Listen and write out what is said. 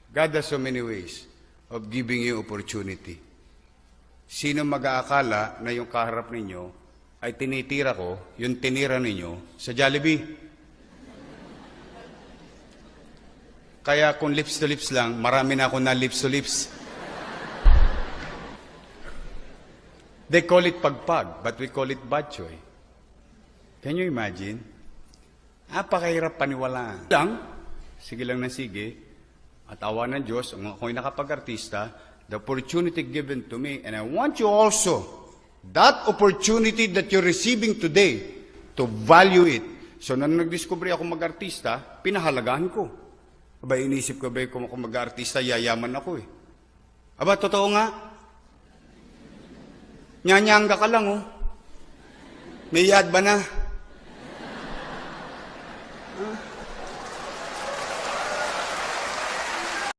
God has so many ways of giving you opportunity. Sino mag-aakala na yung kaharap ninyo ay tinitira ko, yung tinira ninyo sa Jollibee? Kaya kung lips to lips lang, marami na ako na lips to lips. They call it pagpag, but we call it batchoy. Can you imagine? Napakahirap paniwalaan. Sige lang na sige, at awa ng Diyos, ako'y nakapag-artista, the opportunity given to me, and I want you also, that opportunity that you're receiving today, to value it. So, nang nag-discovery ako mag-artista, pinahalagahan ko. Aba, inisip ko ba kung ako mag-artista, yayaman ako eh. Aba, totoo nga. Nyanyanga ka lang oh. May yad ba na?